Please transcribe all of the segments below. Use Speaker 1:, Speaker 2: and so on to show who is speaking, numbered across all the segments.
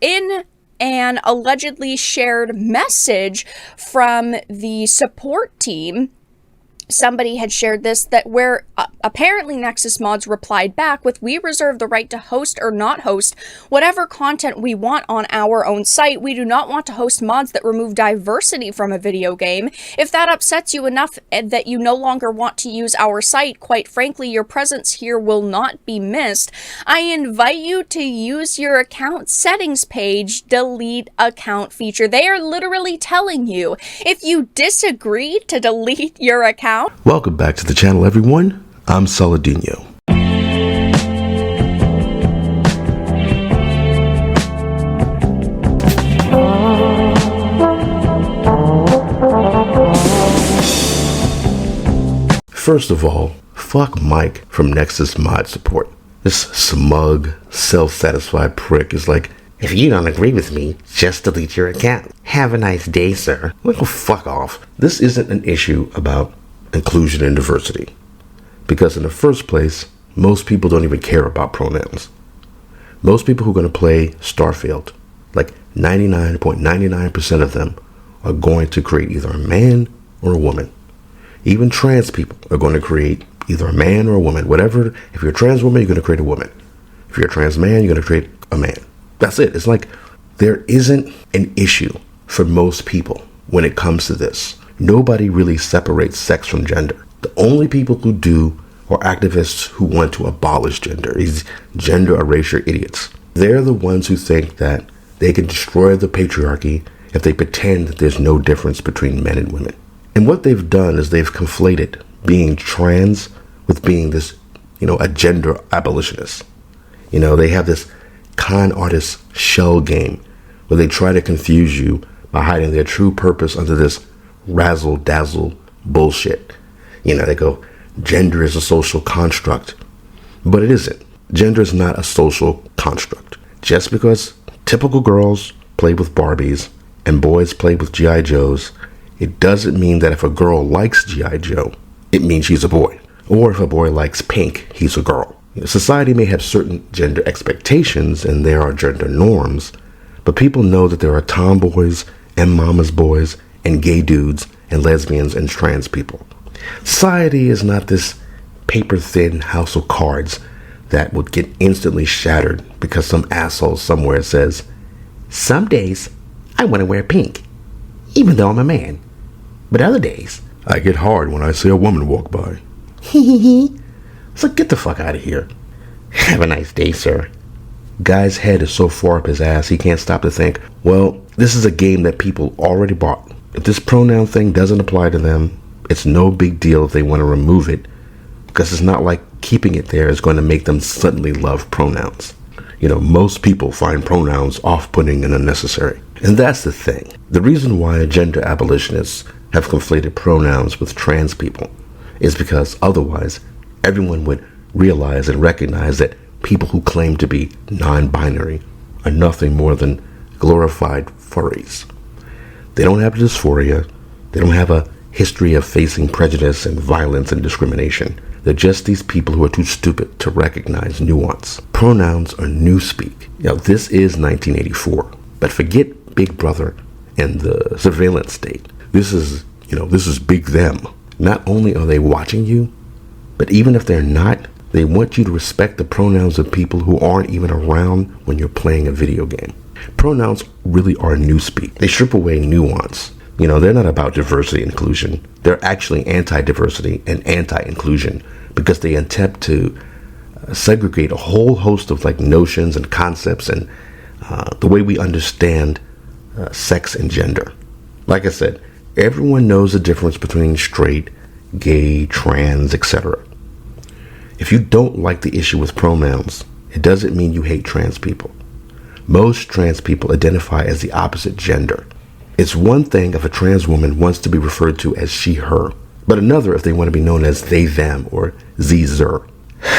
Speaker 1: in an allegedly shared message from the support team, somebody had shared this, that where apparently Nexus mods replied back with, "We reserve the right to host or not host whatever content we want on our own site. We do not want to host mods that remove diversity from a video game. If that upsets you enough that you no longer want to use our site, quite frankly, your presence here will not be missed. I invite you to use your account settings page, delete account feature." They are literally telling you, if you disagree, to delete your account.
Speaker 2: Welcome back to the channel, everyone. I'm Saladino. First of all, fuck Mike from Nexus mod support. This smug, self-satisfied prick is like, "If you don't agree with me, just delete your account. Have a nice day, sir." Like, oh, fuck off. This isn't an issue about inclusion and diversity, because in the first place, most people don't even care about pronouns. Most people who are going to play STARFIELD, like 99.99% of them, are going to create either a man or a woman. Even trans people are going to create either a man or a woman. Whatever. If you're a trans woman, you're going to create a woman. If you're a trans man, you're going to create a man. That's it. It's like there isn't an issue for most people when it comes to this. Nobody really separates sex from gender. The only people who do are activists who want to abolish gender. These gender erasure idiots. They're the ones who think that they can destroy the patriarchy if they pretend that there's no difference between men and women. And what they've done is they've conflated being trans with being this, a gender abolitionist. They have this con artist shell game where they try to confuse you by hiding their true purpose under this razzle dazzle bullshit. They go, gender is a social construct, but it isn't. Gender is not a social construct. Just because typical girls play with Barbies and boys play with G.I. Joes, it doesn't mean that if a girl likes G.I. Joe, it means she's a boy. Or if a boy likes pink, he's a girl. Society may have certain gender expectations and there are gender norms, but people know that there are tomboys and mama's boys and gay dudes and lesbians and trans people. Society is not this paper-thin house of cards that would get instantly shattered because some asshole somewhere says, "Some days I want to wear pink, even though I'm a man. But other days, I get hard when I see a woman walk by." So get the fuck out of here. Have a nice day, sir. Guy's head is so far up his ass he can't stop to think, well, this is a game that people already bought. If this pronoun thing doesn't apply to them, it's no big deal if they want to remove it, because it's not like keeping it there is going to make them suddenly love pronouns. Most people find pronouns off-putting and unnecessary. And that's the thing. The reason why gender abolitionists have conflated pronouns with trans people is because otherwise everyone would realize and recognize that people who claim to be non-binary are nothing more than glorified furries. They don't have dysphoria. They don't have a history of facing prejudice and violence and discrimination. They're just these people who are too stupid to recognize nuance. Pronouns are newspeak. This is 1984, but forget Big Brother and the surveillance state. This is big them. Not only are they watching you, but even if they're not, they want you to respect the pronouns of people who aren't even around when you're playing a video game. Pronouns really are newspeak. They strip away nuance. They're not about diversity and inclusion. They're actually anti-diversity and anti-inclusion because they attempt to segregate a whole host of notions and concepts and the way we understand sex and gender. Like I said, everyone knows the difference between straight, gay, trans, etc. If you don't like the issue with pronouns, it doesn't mean you hate trans people. Most trans people identify as the opposite gender. It's one thing if a trans woman wants to be referred to as she, her, but another if they want to be known as they, them, or ze, zer.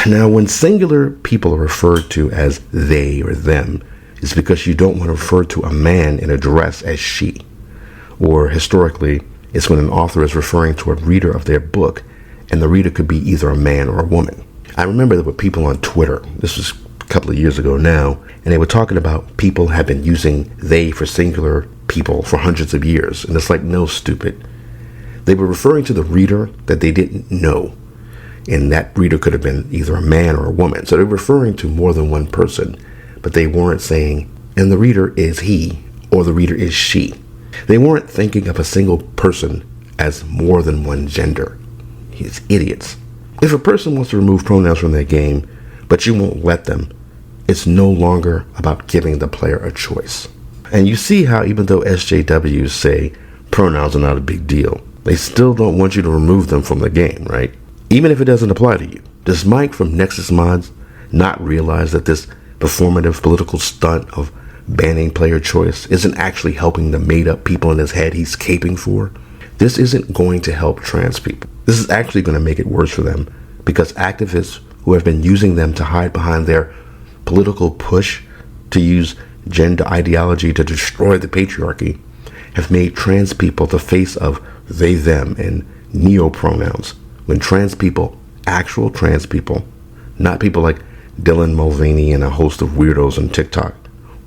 Speaker 2: Now, when singular people are referred to as they or them, it's because you don't want to refer to a man in a dress as she. Or historically, it's when an author is referring to a reader of their book, and the reader could be either a man or a woman. I remember there were people on Twitter, this was couple of years ago now, and they were talking about people have been using they for singular people for hundreds of years. And it's like, no, stupid. They were referring to the reader that they didn't know. And that reader could have been either a man or a woman. So they're referring to more than one person, but they weren't saying, and the reader is he or the reader is she. They weren't thinking of a single person as more than one gender. It's idiots. If a person wants to remove pronouns from their game, but you won't let them, it's no longer about giving the player a choice. And you see how even though SJWs say pronouns are not a big deal, they still don't want you to remove them from the game, right? Even if it doesn't apply to you. Does Mike from Nexus Mods not realize that this performative political stunt of banning player choice isn't actually helping the made up people in his head he's caping for? This isn't going to help trans people. This is actually going to make it worse for them, because activists who have been using them to hide behind their political push to use gender ideology to destroy the patriarchy have made trans people the face of they, them, and neo-pronouns, when trans people, actual trans people, not people like Dylan Mulvaney and a host of weirdos on TikTok,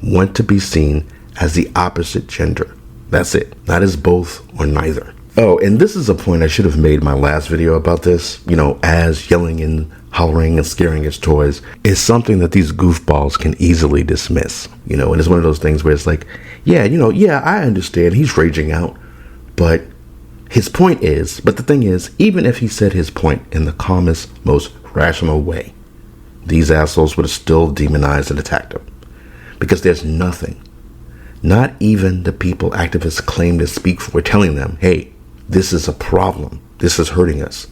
Speaker 2: want to be seen as the opposite gender. That's it. Not as both or neither. Oh, and this is a point I should have made in my last video about this. As yelling and hollering and scaring its toys is something that these goofballs can easily dismiss. And it's one of those things where it's like, yeah, I understand he's raging out, but his point is, but the thing is, even if he said his point in the calmest, most rational way, these assholes would have still demonized and attacked him. Because there's nothing, not even the people activists claim to speak for, telling them, hey, this is a problem. This is hurting us.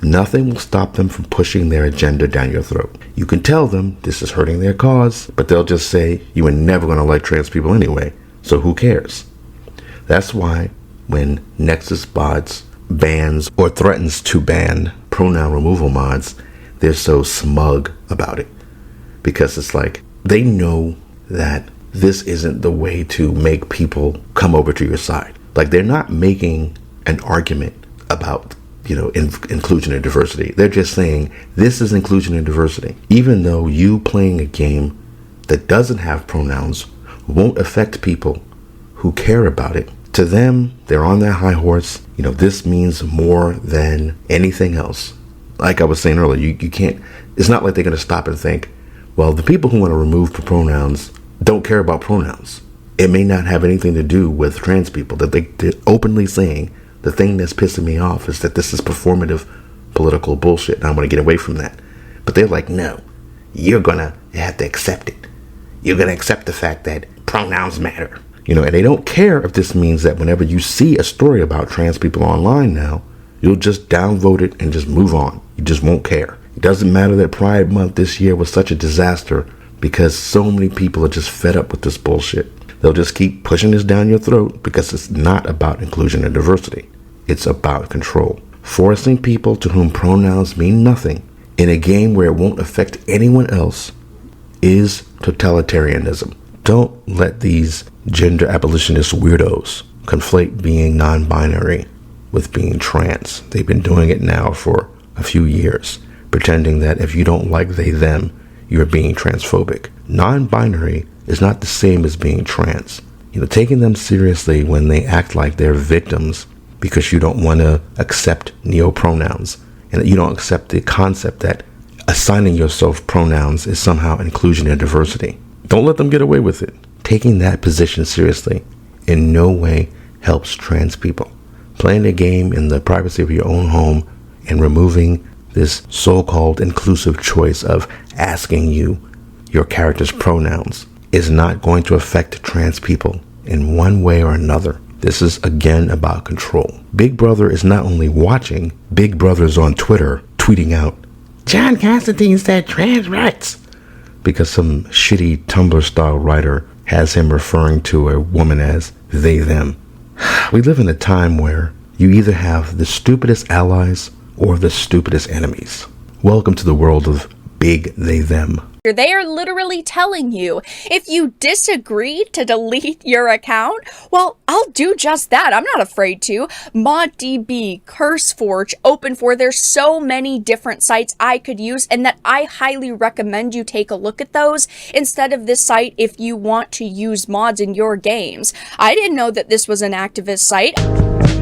Speaker 2: Nothing will stop them from pushing their agenda down your throat. You can tell them this is hurting their cause, but they'll just say you were never going to like trans people anyway, so who cares? That's why when Nexus mods bans or threatens to ban pronoun removal mods, they're so smug about it. Because it's like, they know that this isn't the way to make people come over to your side. Like, they're not making an argument about inclusion and diversity. They're just saying this is inclusion and diversity. Even though you playing a game that doesn't have pronouns won't affect people who care about it, to them, they're on their high horse. This means more than anything else. Like I was saying earlier, you can't, it's not like they're going to stop and think, well, the people who want to remove the pronouns don't care about pronouns. It may not have anything to do with trans people. That they're openly saying, the thing that's pissing me off is that this is performative political bullshit, and I want to get away from that. But they're like, no, you're going to have to accept it. You're going to accept the fact that pronouns matter. And they don't care if this means that whenever you see a story about trans people online now, you'll just downvote it and just move on. You just won't care. It doesn't matter that Pride Month this year was such a disaster because so many people are just fed up with this bullshit. They'll just keep pushing this down your throat because it's not about inclusion and diversity. It's about control. Forcing people to whom pronouns mean nothing in a game where it won't affect anyone else is totalitarianism. Don't let these gender abolitionist weirdos conflate being non-binary with being trans. They've been doing it now for a few years, pretending that if you don't like they, them, you're being transphobic. Non-binary is not the same as being trans. Taking them seriously when they act like they're victims because you don't want to accept neo-pronouns and that you don't accept the concept that assigning yourself pronouns is somehow inclusion and diversity. Don't let them get away with it. Taking that position seriously in no way helps trans people. Playing the game in the privacy of your own home and removing this so-called inclusive choice of asking you your character's pronouns is not going to affect trans people in one way or another. This is again about control. Big Brother is not only watching, Big Brother's on Twitter tweeting out, John Constantine said trans rights, because some shitty Tumblr style writer has him referring to a woman as they, them. We live in a time where you either have the stupidest allies or the stupidest enemies. Welcome to the world of big they, them
Speaker 1: They are literally telling you, if you disagree to delete your account, well, I'll do just that. I'm not afraid to. ModDB, CurseForge, Open4, there's so many different sites I could use, and that I highly recommend you take a look at those instead of this site if you want to use mods in your games. I didn't know that this was an activist site.